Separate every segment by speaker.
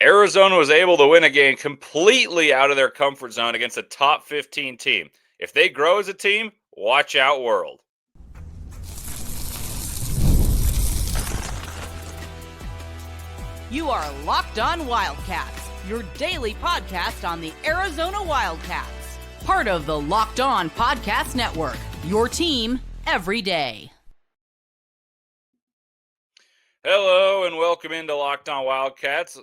Speaker 1: Arizona was able to win a game completely out of their comfort zone against a top 15 team. If they grow as a team, watch out, world.
Speaker 2: You are Locked On Wildcats, your daily podcast on the Arizona Wildcats. Part of the Locked On Podcast Network, your team every day.
Speaker 1: Hello and welcome into Locked On Wildcats,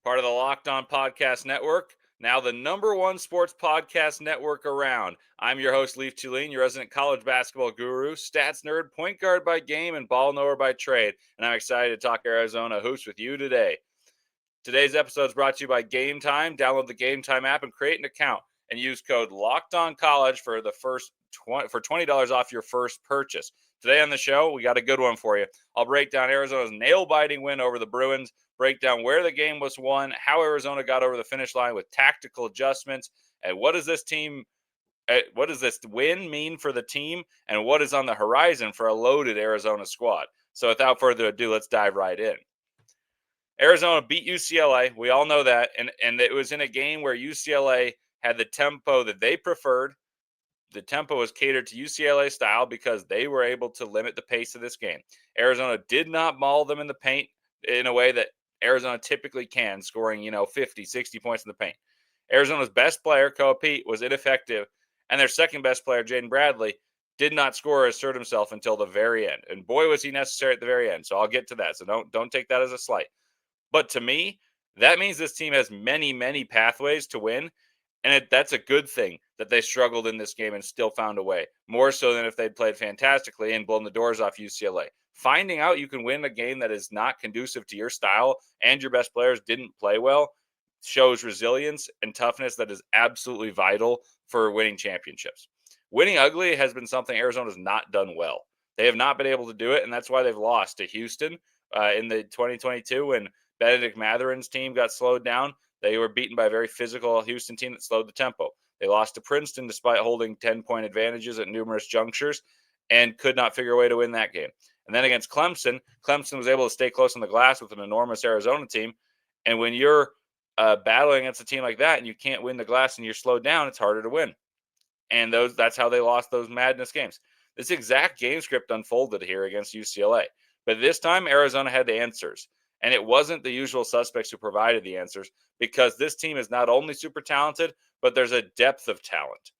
Speaker 1: part of the Locked On Podcast Network, now the #1 sports podcast network around. I'm your host, Leif Thulin, your resident college basketball guru, stats nerd, point guard by game, and ball knower by trade. And I'm excited to talk Arizona hoops with you today. Today's episode is brought to you by Game Time. Download the Game Time app and create an account and use code LOCKEDONCollege for $20 off your first purchase. Today on the show, we got a good one for you. I'll break down Arizona's nail-biting win over the Bruins, break down where the game was won, how Arizona got over the finish line with tactical adjustments, and what does this win mean for the team, and what is on the horizon for a loaded Arizona squad. So without further ado, let's dive right in. Arizona beat UCLA. We all know that. And it was in a game where UCLA had the tempo that they preferred. The tempo was catered to UCLA style because they were able to limit the pace of this game. Arizona did not maul them in the paint in a way that Arizona typically can, scoring, 50, 60 points in the paint. Arizona's best player, Koop, was ineffective, and their second best player, Jaden Bradley, did not score or assert himself until the very end. And boy, was he necessary at the very end. So I'll get to that. So don't take that as a slight. But to me, that means this team has many, many pathways to win. And that's a good thing that they struggled in this game and still found a way. More so than if they'd played fantastically and blown the doors off UCLA. Finding out you can win a game that is not conducive to your style and your best players didn't play well shows resilience and toughness that is absolutely vital for winning championships. Winning ugly has been something Arizona's not done well. They have not been able to do it, and that's why they've lost to Houston in the 2022 when Benedict Matherin's team got slowed down. They were beaten by a very physical Houston team that slowed the tempo. They lost to Princeton despite holding 10-point advantages at numerous junctures and could not figure a way to win that game. And then against Clemson was able to stay close on the glass with an enormous Arizona team. And when you're battling against a team like that and you can't win the glass and you're slowed down, it's harder to win. And that's how they lost those madness games. This exact game script unfolded here against UCLA. But this time, Arizona had the answers. And it wasn't the usual suspects who provided the answers because this team is not only super talented, but there's a depth of talent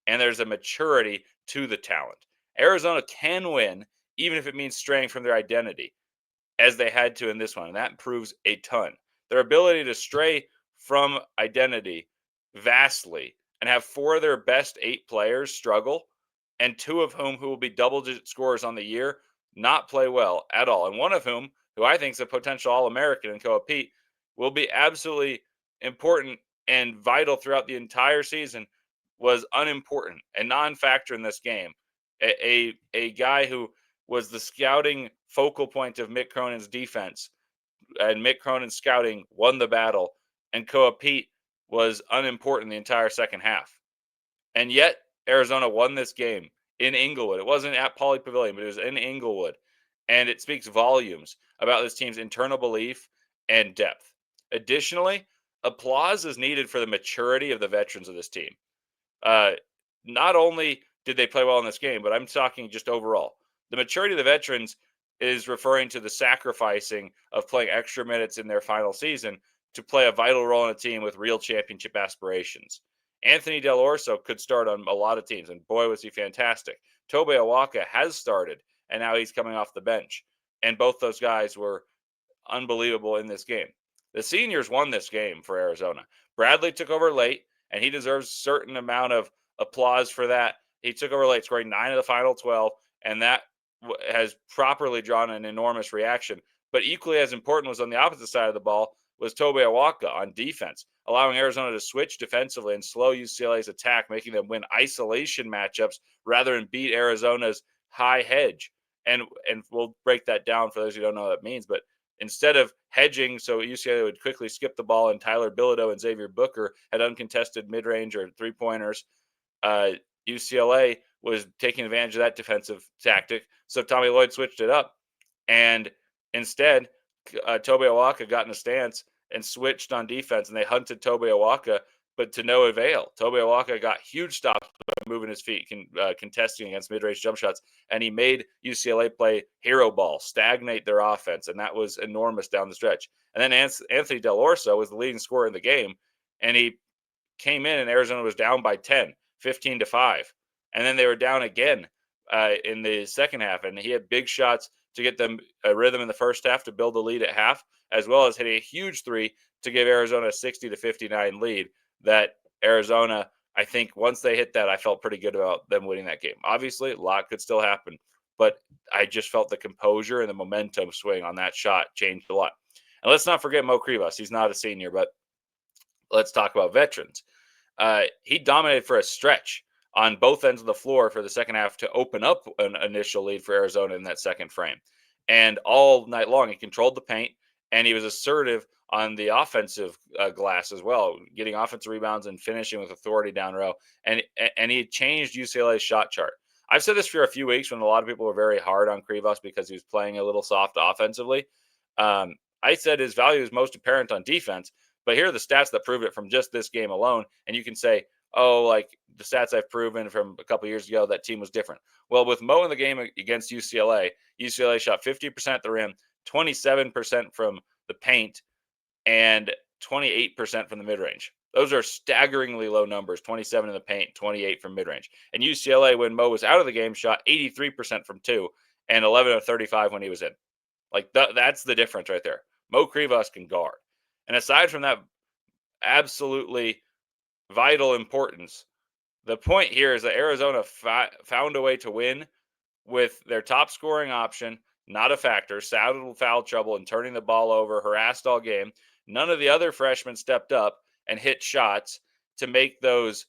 Speaker 1: and there's a maturity to the talent. Arizona can win even if it means straying from their identity as they had to in this one. And that proves a ton. Their ability to stray from identity vastly and have 4 of their best 8 players struggle and 2 of whom who will be double-digit scorers on the year not play well at all. And one of whom I think is a potential All-American in Koop, will be absolutely important and vital throughout the entire season, was unimportant, a non-factor in this game. A guy who was the scouting focal point of Mick Cronin's defense, and Mick Cronin's scouting won the battle, and Koop was unimportant the entire second half. And yet, Arizona won this game in Inglewood. It wasn't at Pauley Pavilion, but it was in Inglewood. And it speaks volumes about this team's internal belief and depth. Additionally, applause is needed for the maturity of the veterans of this team. Not only did they play well in this game, but I'm talking just overall. The maturity of the veterans is referring to the sacrificing of playing extra minutes in their final season to play a vital role in a team with real championship aspirations. Anthony Dell'Orso could start on a lot of teams, and boy, was he fantastic. Tobe Awaka has started, and now he's coming off the bench. And both those guys were unbelievable in this game. The seniors won this game for Arizona. Bradley took over late, and he deserves a certain amount of applause for that. He took over late, scoring 9 of the final 12, and that has properly drawn an enormous reaction. But equally as important was on the opposite side of the ball was Tobe Awaka on defense, allowing Arizona to switch defensively and slow UCLA's attack, making them win isolation matchups rather than beat Arizona's high hedge. And we'll break that down for those who don't know what that means. But instead of hedging, so UCLA would quickly skip the ball, and Tyler Bilodeau and Xavier Booker had uncontested mid-range or three-pointers, UCLA was taking advantage of that defensive tactic. So Tommy Lloyd switched it up. And instead, Tobe Awaka got in a stance and switched on defense, and they hunted Tobe Awaka, but to no avail. Tobe Awaka got huge stops by moving his feet, contesting against mid-range jump shots, and he made UCLA play hero ball, stagnate their offense, and that was enormous down the stretch. And then Anthony Dell'Orso was the leading scorer in the game, and he came in, and Arizona was down by 10, 15-5. And then they were down again in the second half, and he had big shots to get them a rhythm in the first half to build the lead at half, as well as hitting a huge three to give Arizona a 60-59 lead. That Arizona, I think once they hit that, I felt pretty good about them winning that game. Obviously, a lot could still happen, but I just felt the composure and the momentum swing on that shot changed a lot. And let's not forget Mo Krivas. He's not a senior, but let's talk about veterans. He dominated for a stretch on both ends of the floor for the second half to open up an initial lead for Arizona in that second frame. And all night long, he controlled the paint, and he was assertive on the offensive glass as well, getting offensive rebounds and finishing with authority down low. And he changed UCLA's shot chart. I've said this for a few weeks when a lot of people were very hard on Krivas because he was playing a little soft offensively. I said his value is most apparent on defense, but here are the stats that prove it from just this game alone. And you can say, oh, like the stats I've proven from a couple years ago, that team was different. Well, with Mo in the game against UCLA, UCLA shot 50% at the rim, 27% from the paint, and 28% from the mid-range. Those are staggeringly low numbers, 27 in the paint, 28 from mid-range. And UCLA, when Mo was out of the game, shot 83% from two and 11 of 35 when he was in. Like that's the difference right there. Mo Krivas can guard. And aside from that absolutely vital importance, the point here is that Arizona found a way to win with their top scoring option, not a factor, saddled foul trouble and turning the ball over, harassed all game. None of the other freshmen stepped up and hit shots to make those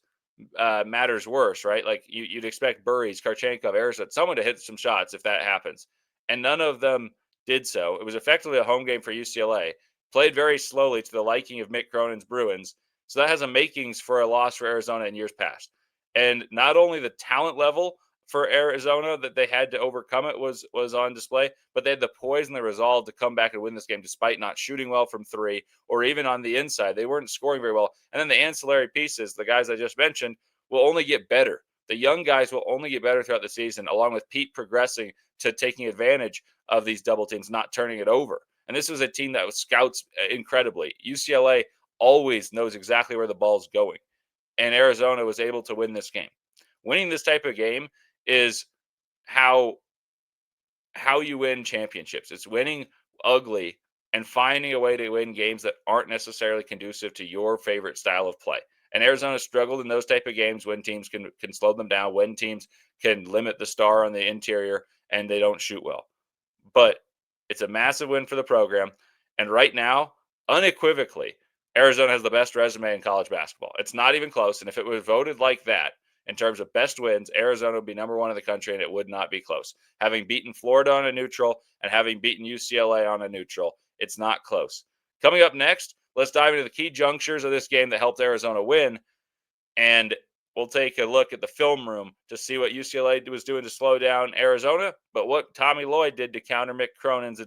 Speaker 1: matters worse, right? Like you'd expect Burries, Karchenkov, Arizona, someone to hit some shots if that happens. And none of them did so. It was effectively a home game for UCLA, played very slowly to the liking of Mick Cronin's Bruins. So that has a makings for a loss for Arizona in years past. And not only the talent level for Arizona that they had to overcome it was on display, but they had the poise and the resolve to come back and win this game despite not shooting well from three or even on the inside. They weren't scoring very well. And then the ancillary pieces, the guys I just mentioned, will only get better. The young guys will only get better throughout the season, along with Pete progressing to taking advantage of these double teams, not turning it over. And this was a team that scouts incredibly. UCLA always knows exactly where the ball's going. And Arizona was able to win this game. Winning this type of game is how you win championships. It's winning ugly and finding a way to win games that aren't necessarily conducive to your favorite style of play. And Arizona struggled in those type of games when teams can slow them down, when teams can limit the star on the interior and they don't shoot well. But it's a massive win for the program. And right now, unequivocally, Arizona has the best resume in college basketball. It's not even close. And if it was voted like that, in terms of best wins, Arizona would be number one in the country, and it would not be close. Having beaten Florida on a neutral and having beaten UCLA on a neutral, it's not close. Coming up next, let's dive into the key junctures of this game that helped Arizona win, and we'll take a look at the film room to see what UCLA was doing to slow down Arizona, but what Tommy Lloyd did to counter Mick Cronin's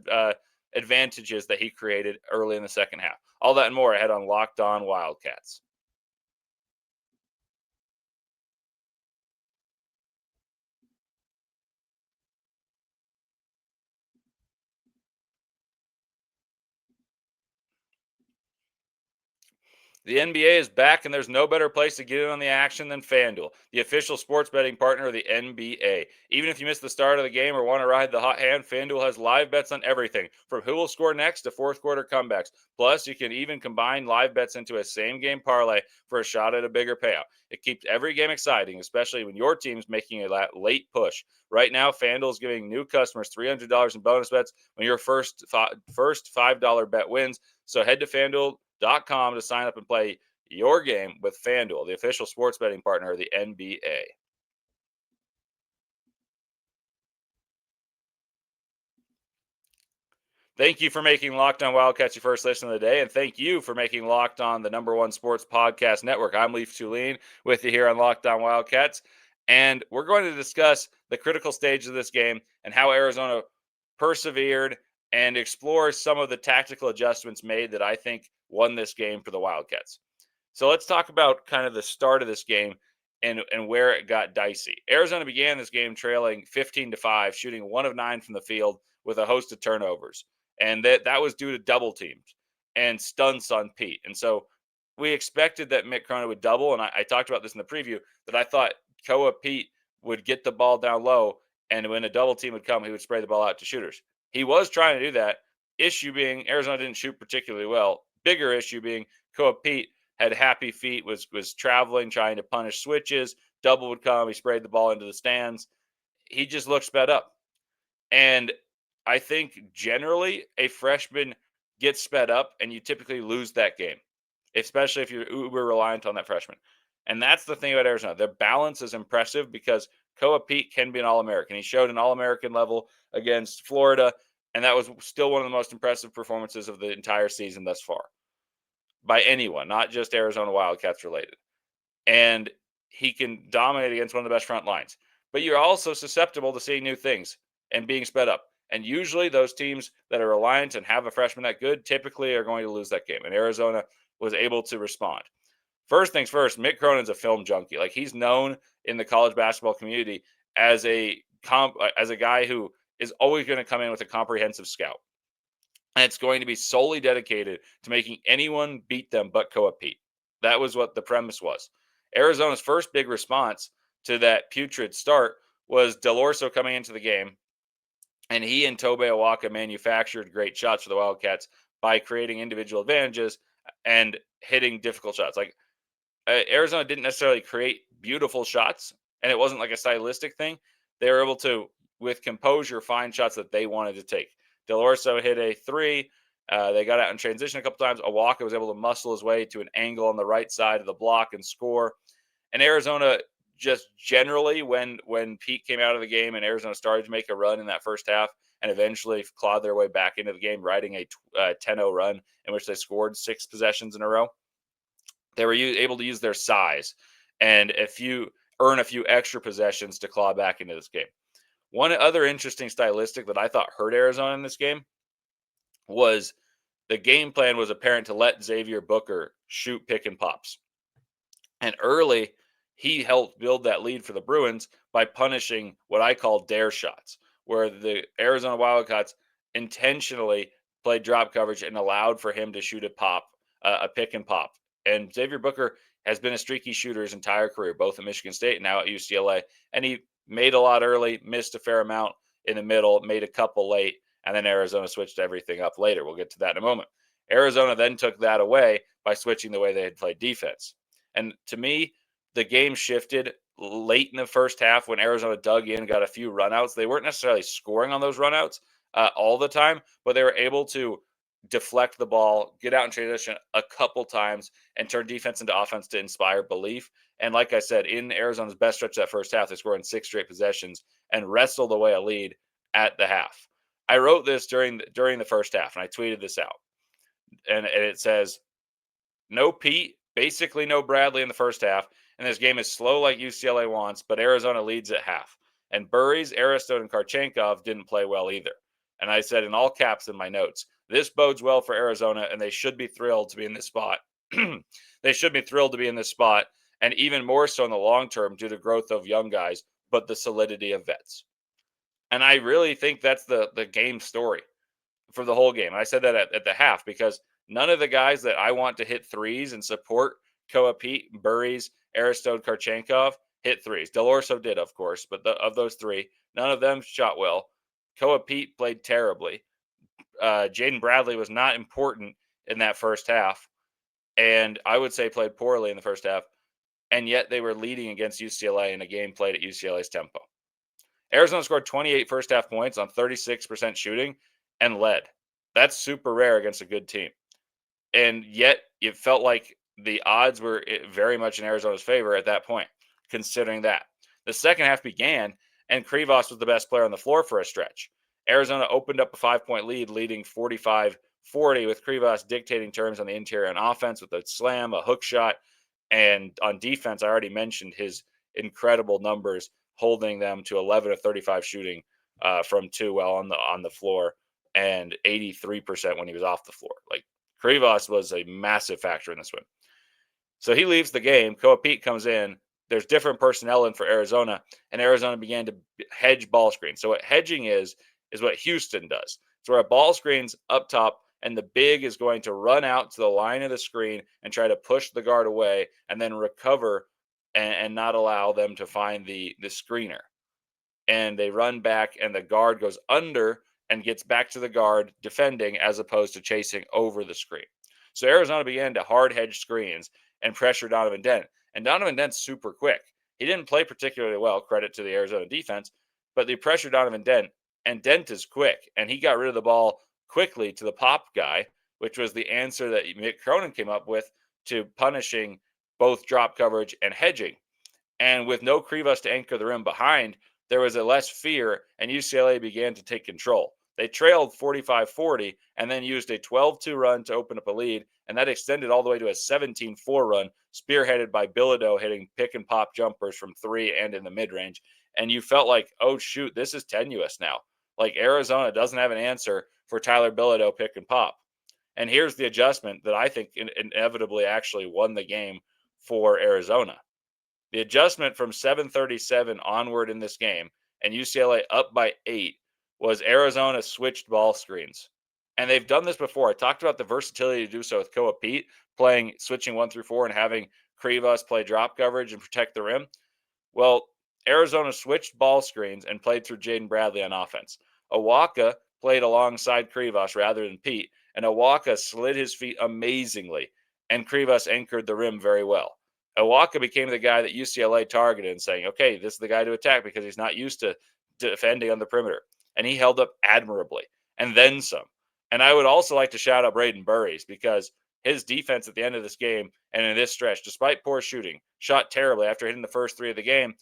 Speaker 1: advantages that he created early in the second half. All that and more ahead on Locked On Wildcats. The NBA is back, and there's no better place to get in on the action than FanDuel, the official sports betting partner of the NBA. Even if you miss the start of the game or want to ride the hot hand, FanDuel has live bets on everything, from who will score next to fourth quarter comebacks. Plus, you can even combine live bets into a same-game parlay for a shot at a bigger payout. It keeps every game exciting, especially when your team's making a late push. Right now, FanDuel is giving new customers $300 in bonus bets when your first $5 bet wins. So head to FanDuel.com to sign up and play your game with FanDuel, the official sports betting partner of the NBA. Thank you for making Locked On Wildcats your first listen of the day, and thank you for making Locked On the number one sports podcast network. I'm Leif Thulin with you here on Locked On Wildcats, and we're going to discuss the critical stage of this game and how Arizona persevered and explore some of the tactical adjustments made that I think won this game for the Wildcats. So let's talk about kind of the start of this game and where it got dicey. Arizona began this game trailing 15-5, shooting 1 of 9 from the field with a host of turnovers. And that was due to double teams and stunts on Pete. And so we expected that Mick Cronin would double. And I talked about this in the preview, that I thought Pete would get the ball down low. And when a double team would come, he would spray the ball out to shooters. He was trying to do that. Issue being Arizona didn't shoot particularly well. Bigger issue being Pete had happy feet, was traveling, trying to punish switches. Double would come. He sprayed the ball into the stands. He just looked sped up. And I think generally a freshman gets sped up and you typically lose that game, especially if you're uber reliant on that freshman. And that's the thing about Arizona. Their balance is impressive because Pete can be an All-American. He showed an All-American level against Florida, and that was still one of the most impressive performances of the entire season thus far by anyone, not just Arizona Wildcats related. And he can dominate against one of the best front lines. But you're also susceptible to seeing new things and being sped up. And usually those teams that are reliant and have a freshman that good typically are going to lose that game. And Arizona was able to respond. First things first, Mick Cronin's a film junkie. Like, he's known in the college basketball community as a guy who is always going to come in with a comprehensive scout. And it's going to be solely dedicated to making anyone beat them but Pete. That was what the premise was. Arizona's first big response to that putrid start was Dell'Orso coming into the game, and he and Tobe Awaka manufactured great shots for the Wildcats by creating individual advantages and hitting difficult shots. Like, Arizona didn't necessarily create beautiful shots, and it wasn't like a stylistic thing. They were able to, with composure, find shots that they wanted to take. Dell'Orso hit a 3. They got out in transition a couple times. Awaka was able to muscle his way to an angle on the right side of the block and score. And Arizona just generally, when Pete came out of the game and Arizona started to make a run in that first half and eventually clawed their way back into the game, riding a 10-0 run in which they scored 6 possessions in a row, they were able to use their size and earn a few extra possessions to claw back into this game. One other interesting stylistic that I thought hurt Arizona in this game was the game plan was apparent to let Xavier Booker shoot pick and pops. And early, he helped build that lead for the Bruins by punishing what I call dare shots, where the Arizona Wildcats intentionally played drop coverage and allowed for him to shoot a pick and pop. And Xavier Booker has been a streaky shooter his entire career, both at Michigan State and now at UCLA. And he made a lot early, missed a fair amount in the middle, made a couple late, and then Arizona switched everything up later. We'll get to that in a moment. Arizona then took that away by switching the way they had played defense. And to me, the game shifted late in the first half when Arizona dug in, got a few runouts. They weren't necessarily scoring on those runouts all the time, but they were able to deflect the ball, get out in transition a couple times, and turn defense into offense to inspire belief. And like I said, in Arizona's best stretch that first half, they scored in 6 straight possessions and wrestled away a lead at the half. I wrote this during the first half, and I tweeted this out. And it says, no Pete, basically no Bradley in the first half, and this game is slow like UCLA wants, but Arizona leads at half. And Burries, Aristode, and Karchenkov didn't play well either. And I said in all caps in my notes, this bodes well for Arizona, and they should be thrilled to be in this spot. They should be thrilled to be in this spot, and even more so in the long term due to growth of young guys, but the solidity of vets. And I really think that's the game story for the whole game. And I said that at the half because none of the guys that I want to hit threes and support Pete, Burries, Aristode, Karchenkov hit threes. Dell'Orso did, of course, but of those 3, none of them shot well. Pete played terribly. Jaden Bradley was not important in that first half, and I would say played poorly in the first half, and yet they were leading against UCLA in a game played at UCLA's tempo. Arizona scored 28 first-half points on 36% shooting and led. That's super rare against a good team. And yet it felt like the odds were very much in Arizona's favor at that point, considering that. The second half began, and Krivas was the best player on the floor for a stretch. Arizona opened up a 5-point lead, leading 45-40, with Krivas dictating terms on the interior on offense with a slam, a hook shot, and on defense, I already mentioned his incredible numbers, holding them to 11 of 35 shooting from 2 on the floor and 83% when he was off the floor. Like, Krivas was a massive factor in this win. So he leaves the game. Koop comes in. There's different personnel in for Arizona, and Arizona began to hedge ball screens. So what hedging is what Houston does. So where a ball screen's up top, and the big is going to run out to the line of the screen and try to push the guard away, and then recover and not allow them to find the screener. And they run back, and the guard goes under and gets back to the guard defending as opposed to chasing over the screen. So Arizona began to hard hedge screens and pressure Donovan Dent. And Donovan Dent's super quick. He didn't play particularly well, credit to the Arizona defense, but they pressured Donovan Dent, and Dent is quick, and he got rid of the ball quickly to the pop guy, which was the answer that Mick Cronin came up with to punishing both drop coverage and hedging. And with no Krivas to anchor the rim behind, there was a less fear, and UCLA began to take control. They trailed 45-40 and then used a 12-2 run to open up a lead, and that extended all the way to a 17-4 run, spearheaded by Bilodeau hitting pick and pop jumpers from three and in the mid-range. And you felt like, oh, shoot, this is tenuous now. Like, Arizona doesn't have an answer for Tyler Bilodeau pick and pop. And here's the adjustment that I think inevitably actually won the game for Arizona. The adjustment from 7:37 onward in this game, and UCLA up by 8, was Arizona switched ball screens. And they've done this before. I talked about the versatility to do so with Koop playing switching 1 through 4 and having Krivas play drop coverage and protect the rim. Well, Arizona switched ball screens and played through Jaden Bradley on offense. Awaka played alongside Krivas rather than Pete, and Awaka slid his feet amazingly, and Krivas anchored the rim very well. Awaka became the guy that UCLA targeted and saying, okay, this is the guy to attack because he's not used to defending on the perimeter. And he held up admirably, and then some. And I would also like to shout out Braden Burries because his defense at the end of this game and in this stretch, despite poor shooting, shot terribly after hitting the first 3 of the game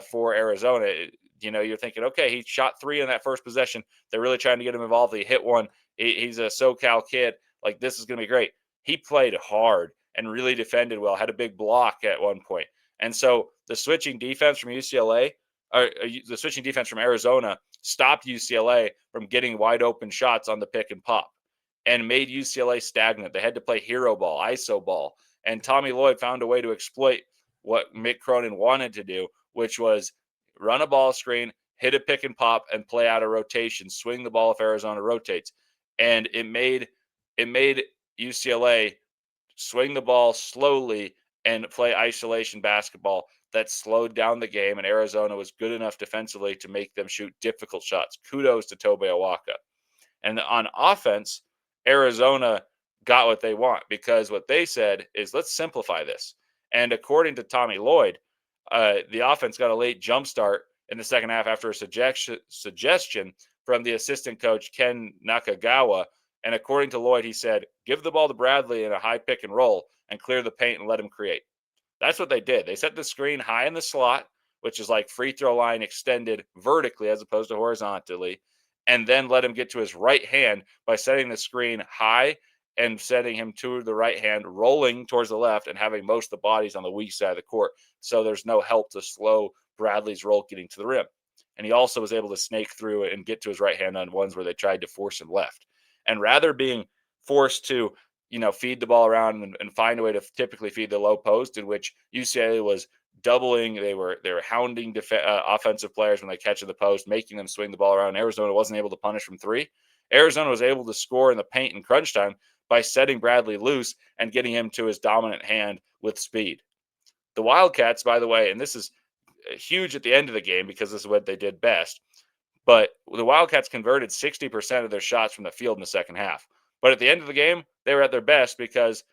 Speaker 1: for Arizona. You're thinking, okay, he shot 3 in that first possession. They're really trying to get him involved. He hit one. He's a SoCal kid. Like, this is going to be great. He played hard and really defended well, had a big block at one point. And so the switching defense from UCLA, or the switching defense from Arizona, stopped UCLA from getting wide open shots on the pick and pop and made UCLA stagnant. They had to play hero ball, ISO ball. And Tommy Lloyd found a way to exploit what Mick Cronin wanted to do, which was run a ball screen, hit a pick and pop, and play out a rotation, swing the ball if Arizona rotates. And it made UCLA swing the ball slowly and play isolation basketball that slowed down the game, and Arizona was good enough defensively to make them shoot difficult shots. Kudos to Tobe Awaka. And on offense, Arizona got what they want because what they said is, let's simplify this. And according to Tommy Lloyd, the offense got a late jump start in the second half after a suggestion from the assistant coach, Ken Nakagawa. And according to Lloyd, he said, give the ball to Bradley in a high pick and roll and clear the paint and let him create. That's what they did. They set the screen high in the slot, which is like free throw line extended vertically as opposed to horizontally, and then let him get to his right hand by setting the screen high and setting him to the right hand, rolling towards the left and having most of the bodies on the weak side of the court. So there's no help to slow Bradley's roll getting to the rim. And he also was able to snake through it and get to his right hand on ones where they tried to force him left. And rather being forced to, feed the ball around and find a way to typically feed the low post, in which UCLA was doubling, they were hounding offensive players when they catch the post, making them swing the ball around. Arizona wasn't able to punish from 3. Arizona was able to score in the paint in crunch time by setting Bradley loose and getting him to his dominant hand with speed. The Wildcats, by the way, and this is huge at the end of the game because this is what they did best, but the Wildcats converted 60% of their shots from the field in the second half. But at the end of the game, they were at their best because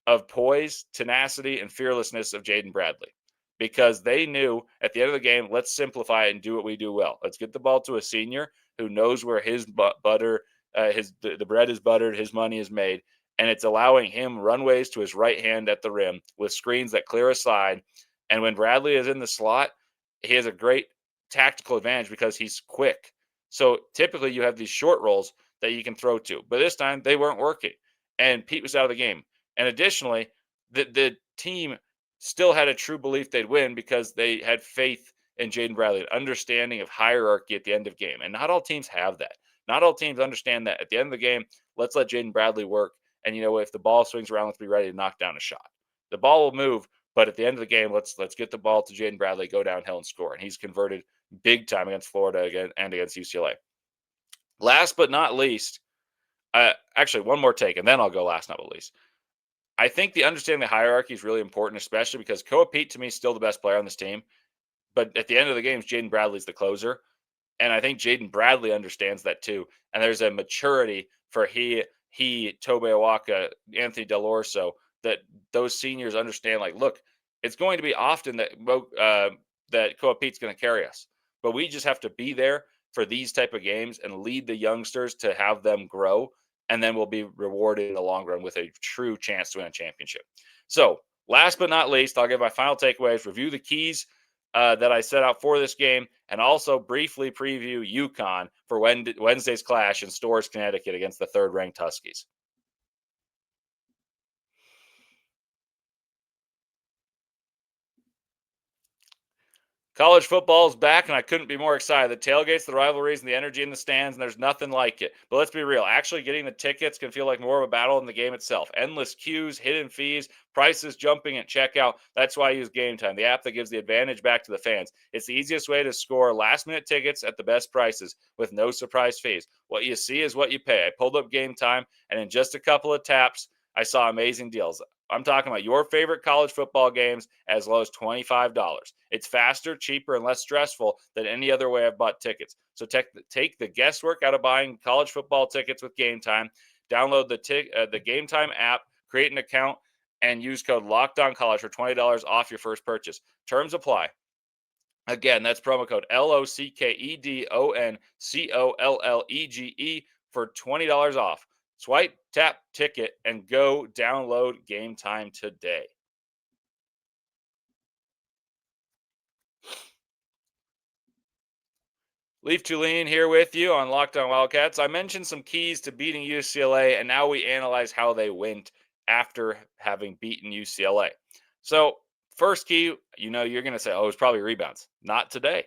Speaker 1: of poise, tenacity, and fearlessness of Jaden Bradley. Because they knew at the end of the game, let's simplify it and do what we do well. Let's get the ball to a senior who knows where his butter, the bread is buttered, his money is made, and it's allowing him runways to his right hand at the rim with screens that clear a side. And when Bradley is in the slot, he has a great tactical advantage because he's quick. So typically you have these short rolls that you can throw to, but this time they weren't working, and Pete was out of the game. And additionally, the team still had a true belief they'd win because they had faith in Jaden Bradley, an understanding of hierarchy at the end of game. And not all teams have that. Not all teams understand that. At the end of the game, let's let Jaden Bradley work. And if the ball swings around, let's be ready to knock down a shot. The ball will move, but at the end of the game, let's get the ball to Jaden Bradley, go downhill and score. And he's converted big time against Florida and against UCLA. Last but not least, actually one more take, and then I'll go last not least. I think the understanding the hierarchy is really important, especially because Koop to me is still the best player on this team. But at the end of the game, Jaden Bradley's the closer. And I think Jaden Bradley understands that too. And there's a maturity for he, Tobe Awaka, Anthony Dell'Orso, that those seniors understand. Like, look, it's going to be often that that Koop going to carry us, but we just have to be there for these type of games and lead the youngsters to have them grow, and then we'll be rewarded in the long run with a true chance to win a championship. So, last but not least, I'll give my final takeaways. Review the keys that I set out for this game, and also briefly preview UConn for Wednesday's clash in Storrs, Connecticut against the third-ranked Huskies. College football is back, and I couldn't be more excited. The tailgates, the rivalries, and the energy in the stands, and there's nothing like it. But let's be real. Actually getting the tickets can feel like more of a battle than the game itself. Endless queues, hidden fees, prices jumping at checkout. That's why I use Game Time, the app that gives the advantage back to the fans. It's the easiest way to score last-minute tickets at the best prices with no surprise fees. What you see is what you pay. I pulled up Game Time, and in just a couple of taps, I saw amazing deals. I'm talking about your favorite college football games as low as $25. It's faster, cheaper, and less stressful than any other way I've bought tickets. So take the guesswork out of buying college football tickets with Game Time. Download the Game Time app, create an account, and use code LOCKEDONCollege for $20 off your first purchase. Terms apply. Again, that's promo code LOCKEDONCOLLEGE for $20 off. Swipe, tap, ticket, and go download Game Time today. Leif Thulin here with you on Locked On Wildcats. I mentioned some keys to beating UCLA, and now we analyze how they went after having beaten UCLA. So, first key, you're going to say, oh, it's probably rebounds. Not today.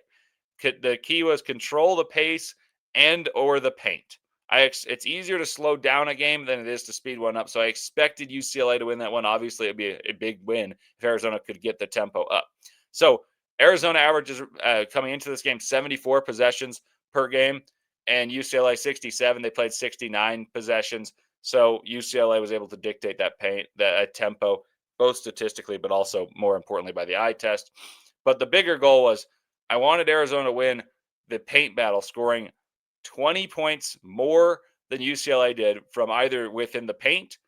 Speaker 1: The key was control the pace and or the paint. It's easier to slow down a game than it is to speed one up. So I expected UCLA to win that one. Obviously, it'd be a big win if Arizona could get the tempo up. So Arizona averages coming into this game 74 possessions per game, and UCLA 67. They played 69 possessions. So UCLA was able to dictate that tempo, both statistically, but also more importantly by the eye test. But the bigger goal was I wanted Arizona to win the paint battle, scoring 20 points more than UCLA did from either within the paint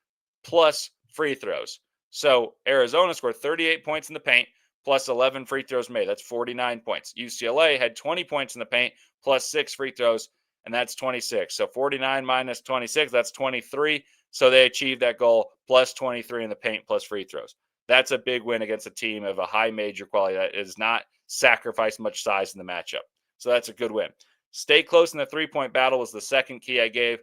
Speaker 1: plus free throws. So Arizona scored 38 points in the paint plus 11 free throws made. That's 49 points. UCLA had 20 points in the paint plus 6 free throws, and that's 26. So 49 minus 26, that's 23. So they achieved that goal plus 23 in the paint plus free throws. That's a big win against a team of a high major quality that is not sacrificed much size in the matchup. So that's a good win. Stay close in the three-point battle was the second key I gave.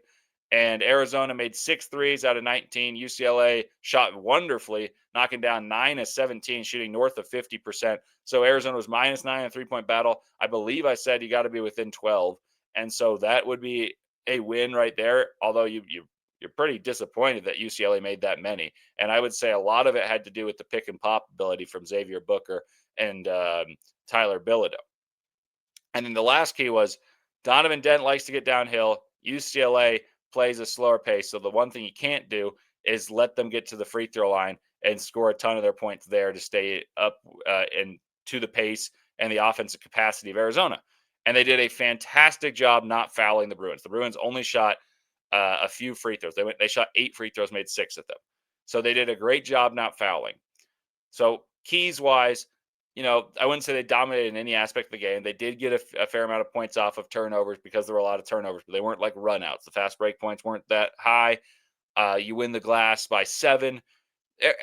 Speaker 1: And Arizona made 6 threes out of 19. UCLA shot wonderfully, knocking down 9 of 17, shooting north of 50%. So Arizona was -9 in the three-point battle. I believe I said you got to be within 12. And so that would be a win right there, although you're pretty disappointed that UCLA made that many. And I would say a lot of it had to do with the pick and pop ability from Xavier Booker and Tyler Bilodeau. And then the last key was Donovan Dent likes to get downhill. UCLA plays a slower pace. So the one thing you can't do is let them get to the free throw line and score a ton of their points there to stay up and to the pace and the offensive capacity of Arizona. And they did a fantastic job not fouling the Bruins. The Bruins only shot a few free throws. They shot 8 free throws, made 6 of them. So they did a great job not fouling. So keys wise, I wouldn't say they dominated in any aspect of the game. They did get a fair amount of points off of turnovers because there were a lot of turnovers, but they weren't like runouts. The fast break points weren't that high. You win the glass by 7.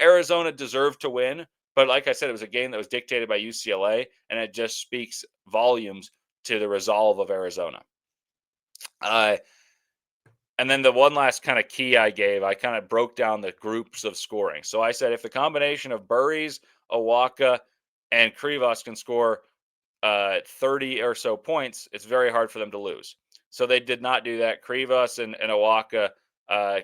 Speaker 1: Arizona deserved to win, but like I said, it was a game that was dictated by UCLA, and it just speaks volumes to the resolve of Arizona. And then the one last kind of key I gave, I kind of broke down the groups of scoring. So I said if the combination of Burries, Awaka, and Krivas can score 30 or so points, it's very hard for them to lose. So they did not do that. Krivas and Awaka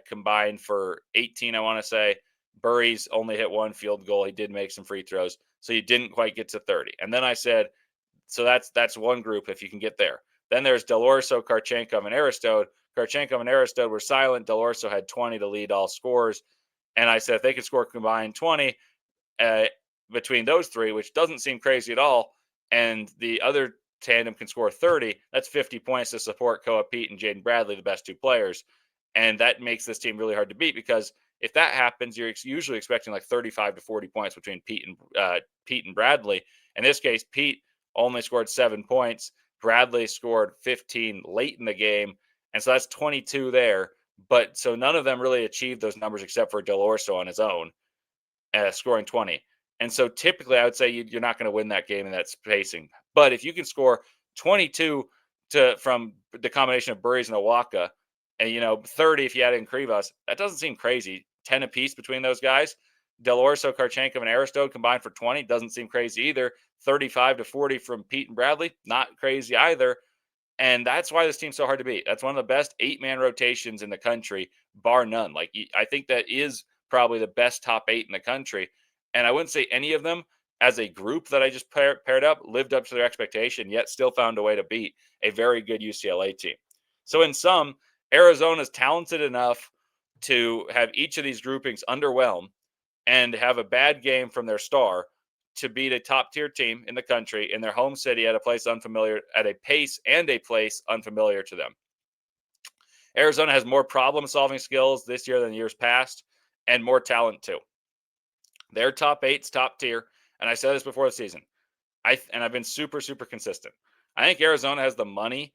Speaker 1: combined for 18, I want to say. Burries only hit one field goal. He did make some free throws. So you didn't quite get to 30. And then I said, so that's one group if you can get there. Then there's Dell'Orso, Karchenkov, and Aristode. Karchenkov and Aristode were silent. Dell'Orso had 20 to lead all scores. And I said if they could score combined 20 between those three, which doesn't seem crazy at all, and the other tandem can score 30, that's 50 points to support Koop and Jaden Bradley, the best two players. And that makes this team really hard to beat because if that happens, you're usually expecting like 35 to 40 points between Pete and Bradley. In this case, Pete only scored 7 points. Bradley scored 15 late in the game. And so that's 22 there. But so none of them really achieved those numbers except for Dell'Orso on his own, scoring 20. And so typically I would say you're not going to win that game in that spacing. But if you can score 22 from the combination of Burries and Awaka, and 30 if you add in Krivas, that doesn't seem crazy. 10 apiece between those guys. Dell'Orso, Karchenkov, and Aristode combined for 20 doesn't seem crazy either. 35 to 40 from Pete and Bradley, not crazy either. And that's why this team's so hard to beat. That's one of the best 8-man rotations in the country, bar none. Like, I think that is probably the best top 8 in the country. And I wouldn't say any of them as a group that I just paired up lived up to their expectation, yet still found a way to beat a very good UCLA team. So in sum, Arizona's talented enough to have each of these groupings underwhelm and have a bad game from their star to beat a top-tier team in the country in their home city at a pace and a place unfamiliar to them. Arizona has more problem-solving skills this year than years past and more talent too. Their top 8's top tier, and I said this before the season. I've been super, super consistent. I think Arizona has the money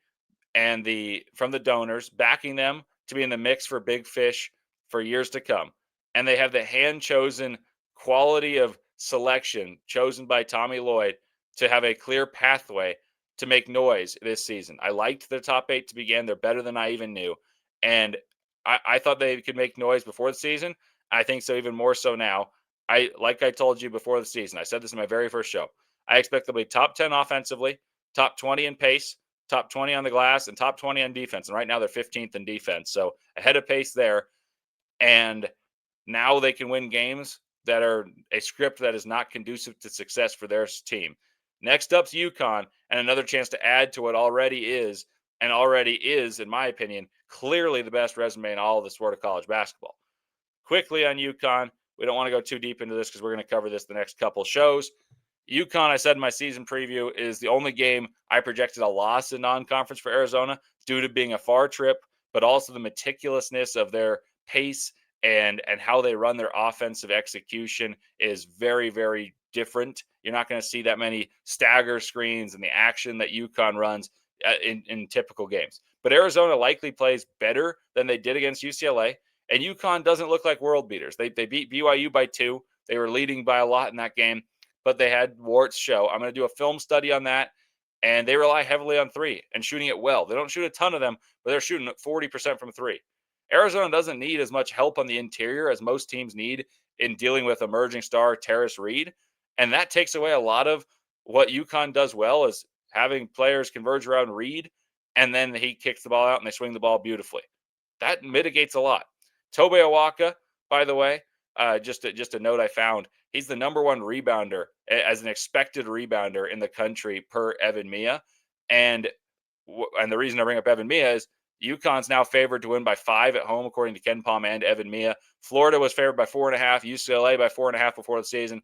Speaker 1: and from the donors backing them to be in the mix for big fish for years to come. And they have the hand-chosen quality of selection chosen by Tommy Lloyd to have a clear pathway to make noise this season. I liked the top 8 to begin. They're better than I even knew. And I thought they could make noise before the season. I think so even more so now. Like I told you before the season, I said this in my very first show. I expect they'll be top 10 offensively, top 20 in pace, top 20 on the glass, and top 20 on defense. And right now they're 15th in defense. So ahead of pace there. And now they can win games that are a script that is not conducive to success for their team. Next up's UConn, and another chance to add to what already is, in my opinion, clearly the best resume in all of the sport of college basketball. Quickly on UConn, we don't want to go too deep into this because we're going to cover this the next couple shows. UConn, I said in my season preview, is the only game I projected a loss in non-conference for Arizona due to being a far trip, but also the meticulousness of their pace and how they run their offensive execution is very, very different. You're not going to see that many stagger screens and the action that UConn runs in typical games. But Arizona likely plays better than they did against UCLA, and UConn doesn't look like world beaters. They beat BYU by 2. They were leading by a lot in that game, but they had warts show. I'm going to do a film study on that, and they rely heavily on 3 and shooting it well. They don't shoot a ton of them, but they're shooting 40% from 3. Arizona doesn't need as much help on the interior as most teams need in dealing with emerging star Terrace Reed. And that takes away a lot of what UConn does well, is having players converge around Reed, and then he kicks the ball out and they swing the ball beautifully. That mitigates a lot. Tobe Awaka, by the way, just a note I found, he's the number 1 rebounder as an expected rebounder in the country per Evan Mia. And the reason I bring up Evan Mia is UConn's now favored to win by 5 at home, according to Ken Palm and Evan Mia. Florida was favored by 4.5, UCLA by 4.5 before the season.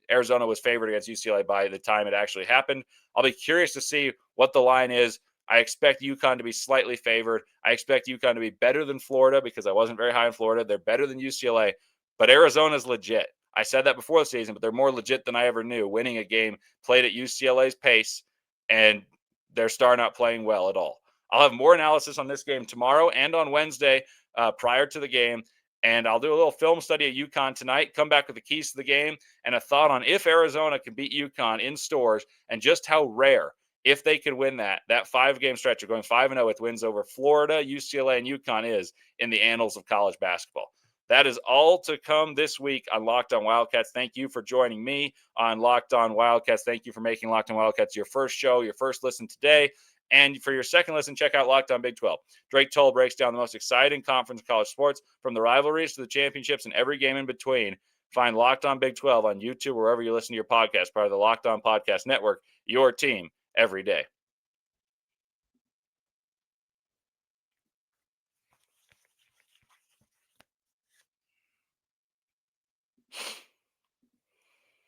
Speaker 1: Arizona was favored against UCLA by the time it actually happened. I'll be curious to see what the line is. I expect UConn to be slightly favored. I expect UConn to be better than Florida because I wasn't very high in Florida. They're better than UCLA, but Arizona's legit. I said that before the season, but they're more legit than I ever knew, winning a game played at UCLA's pace, and their star not playing well at all. I'll have more analysis on this game tomorrow and on Wednesday prior to the game, and I'll do a little film study of UConn tonight, come back with the keys to the game, and a thought on if Arizona can beat UConn in stores and just how rare, if they could win that 5-game stretch of going 5-0 with wins over Florida, UCLA, and UConn is in the annals of college basketball. That is all to come this week on Locked On Wildcats. Thank you for joining me on Locked On Wildcats. Thank you for making Locked On Wildcats your first show, your first listen today. And for your second listen, check out Locked On Big 12. Drake Toll breaks down the most exciting conference in college sports, from the rivalries to the championships and every game in between. Find Locked On Big 12 on YouTube, wherever you listen to your podcast, part of the Locked On Podcast Network, your team every day.